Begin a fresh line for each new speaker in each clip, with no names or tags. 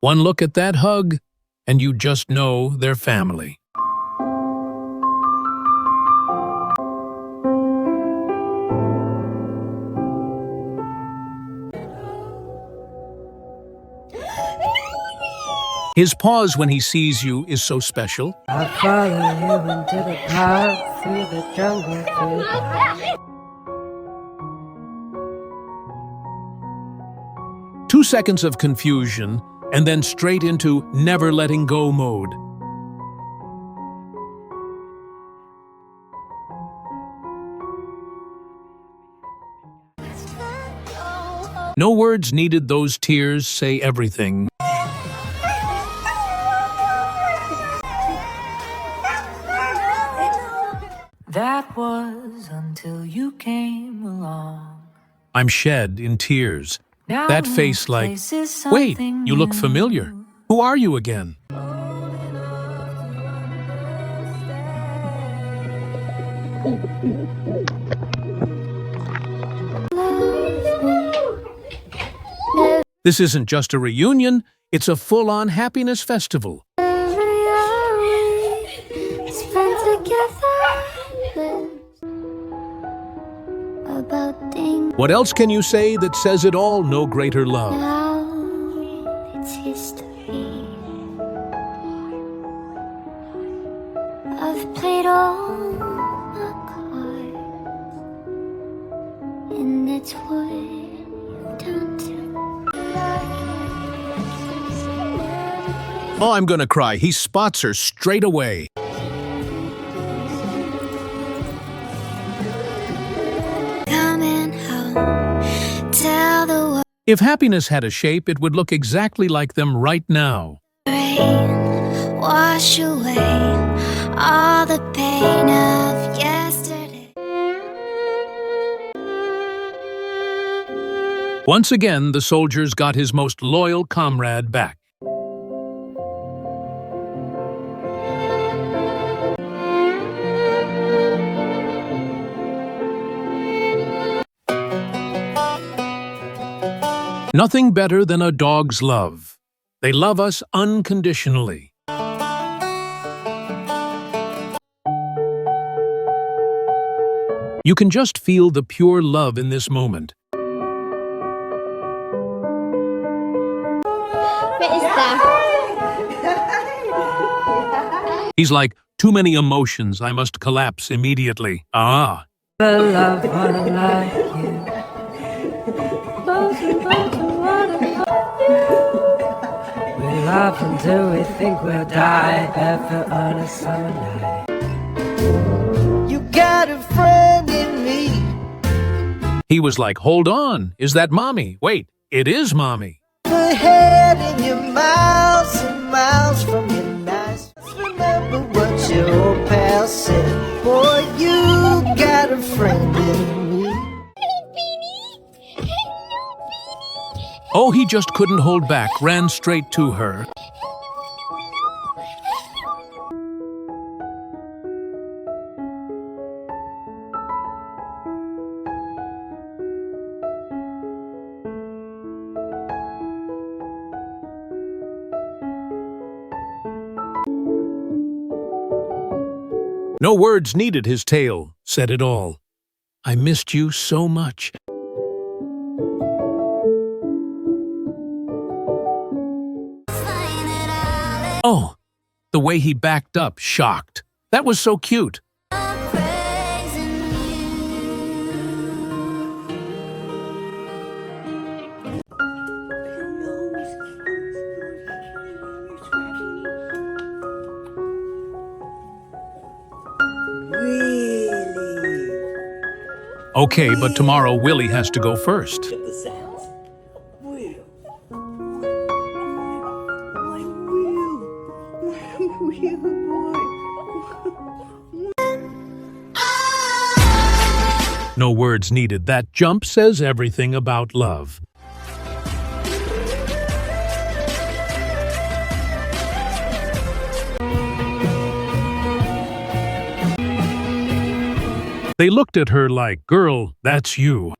One look at that hug, and you just know they're family. His pause when he sees you is so special.
I follow you into the path through the jungle.
2 seconds of confusion, and then straight into never letting go mode. No words needed, those tears say everything.
That was until you came along.
I'm shed in tears.
Now
That face like,
this is
wait,
something
you look
new.
familiar. Who are you again? This isn't just a reunion, it's a full-on happiness festival. What else can you say that says it all? No greater love.
Now it's history. I've played all my cards, and that's what you've done to me.
Oh, I'm gonna cry. He spots her straight away.
Coming home, tell the world.
If happiness had a shape, it would look exactly like them right now.
Rain, wash away all the pain of yesterday.
Once again, the soldiers got his most loyal comrade back. Nothing better than a dog's love. They love us unconditionally. You can just feel the pure love in this moment. He's like, too many emotions, I must collapse immediately. Ah.
The love one like you. We laugh until we think we'll die ever on a summer night. You got a friend in me.
He was like, hold on, is that mommy? Wait, it is mommy.
The head in your miles and miles from your nice. Remember what your old pal said. Boy, you got a friend in me.
Oh, he just couldn't hold back, ran straight to her. No words needed, his tale said it all. I missed you so much. Oh, the way he backed up, shocked. That was so cute. Okay, but tomorrow Willie has to go first. No words needed. That jump says everything about love. They looked at her like, girl, that's you.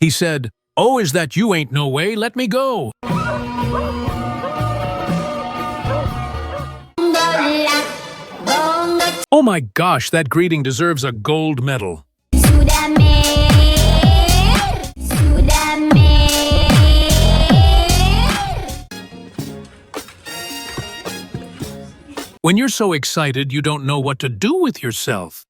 He said, "Oh, is that you? Ain't no way, let me go." Oh my gosh, that greeting deserves a gold medal. When you're so excited, you don't know what to do with yourself.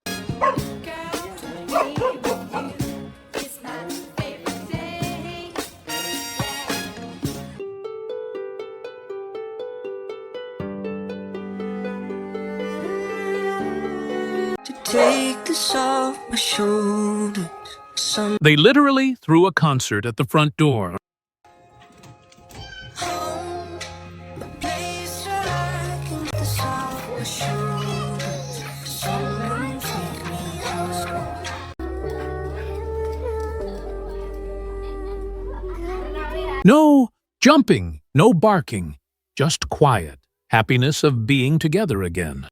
Take this off my shoulders.
They literally threw a concert at the front door.
Place where I can get this off my shoulders. Someone take me home.
No jumping, no barking, just quiet, happiness of being together again.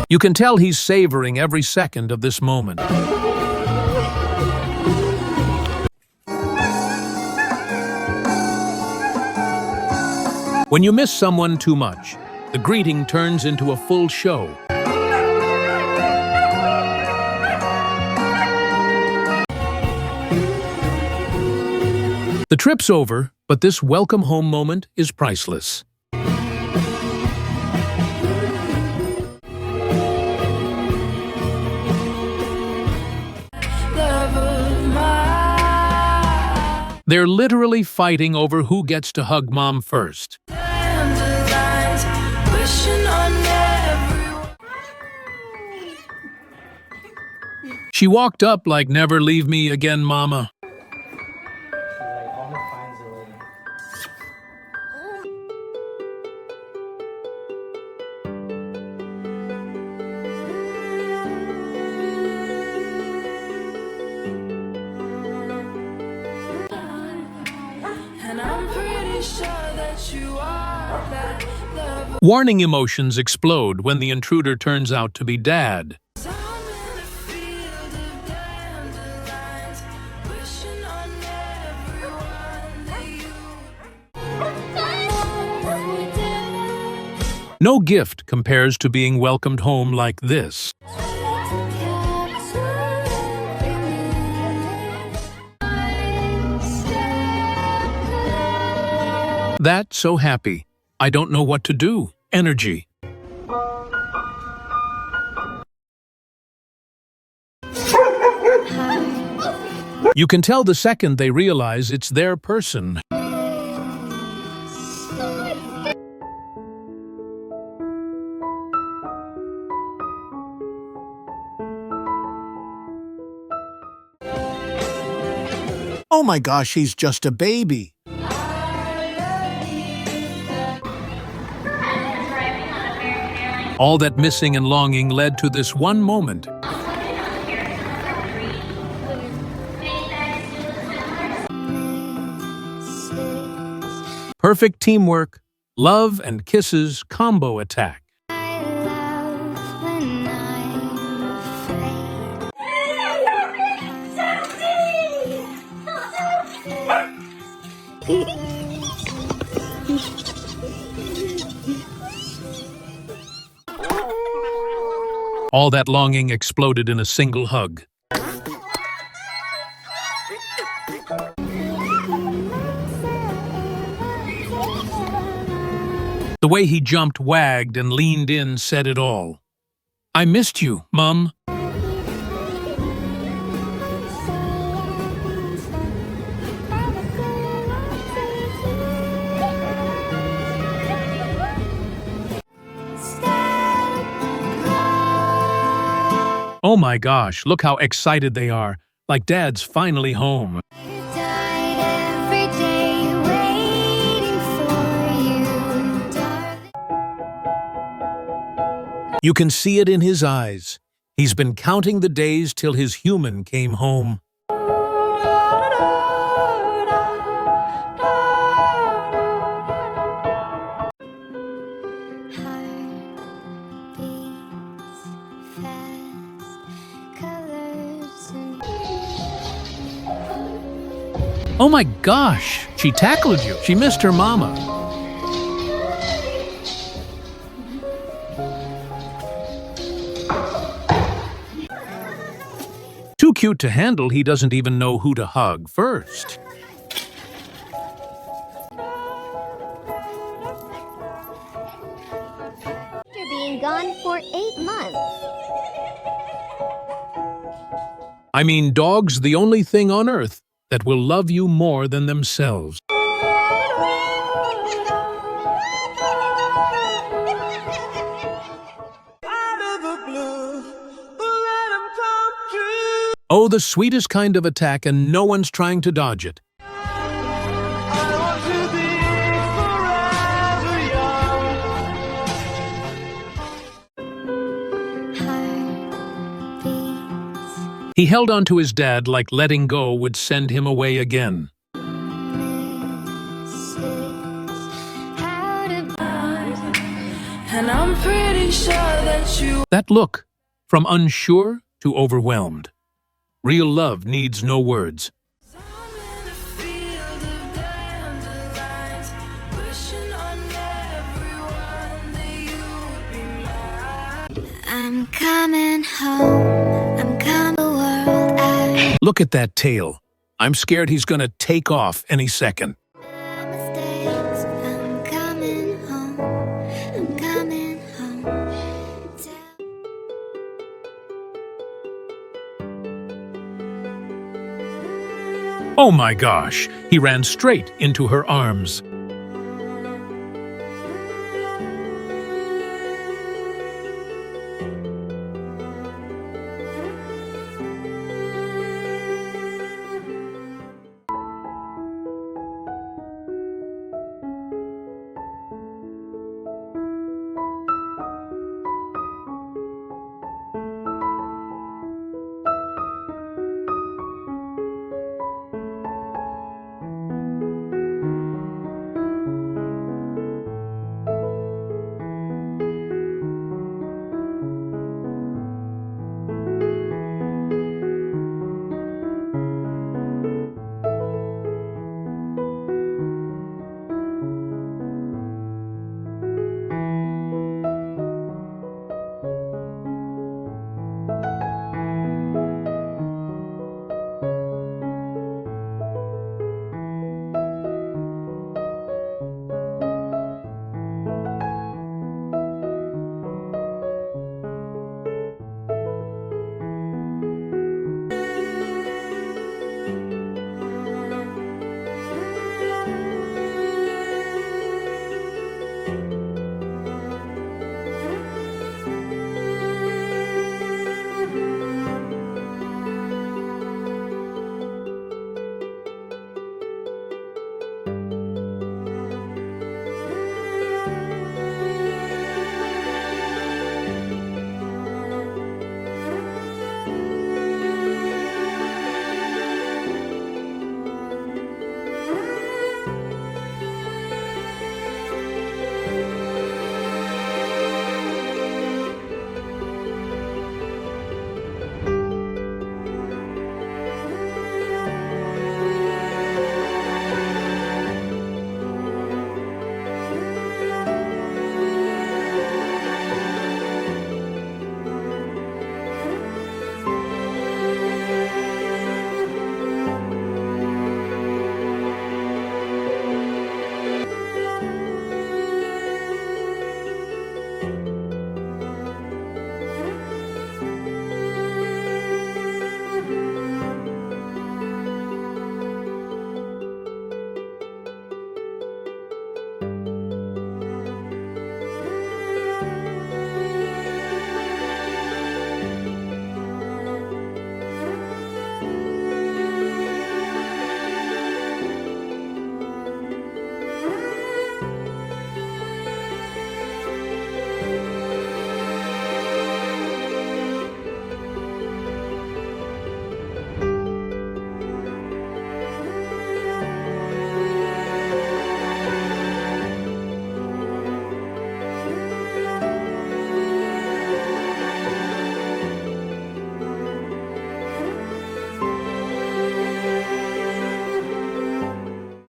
You can tell he's savoring every second of this moment. When you miss someone too much, the greeting turns into a full show. The trip's over, but this welcome home moment is priceless. They're literally fighting over who gets to hug mom first. She walked up like, "Never leave me again, mama." Warning emotions explode when the intruder turns out to be dad. No gift compares to being welcomed home like this. That's so happy. I don't know what to do. Energy. You can tell the second they realize it's their person.
Oh my gosh, he's just a baby.
All that missing and longing led to this one moment. Perfect teamwork, love and kisses combo attack. All that longing exploded in a single hug. The way he jumped, wagged, and leaned in said it all. "I missed you, Mum." Oh my gosh, look how excited they are, like Dad's finally home. You can see it in his eyes. He's been counting the days till his human came home. Oh my gosh, she tackled you. She missed her mama. Too cute to handle, he doesn't even know who to hug first.
After being gone for 8 months.
I mean, dogs the only thing on earth that will love you more than themselves. Oh, the sweetest kind of attack, and no one's trying to dodge it. He held on to his dad like letting go would send him away again.
And I'm pretty sure that you
That look, from unsure to overwhelmed. Real love needs no words.
I'm in a field of dandelions, wishing on everyone that you'd be mine.
I'm coming home. I'm coming the world out.
Look at that tail. I'm scared he's gonna take off any second.
Mistakes. I'm coming home. I'm coming home.
Oh my gosh, he ran straight into her arms.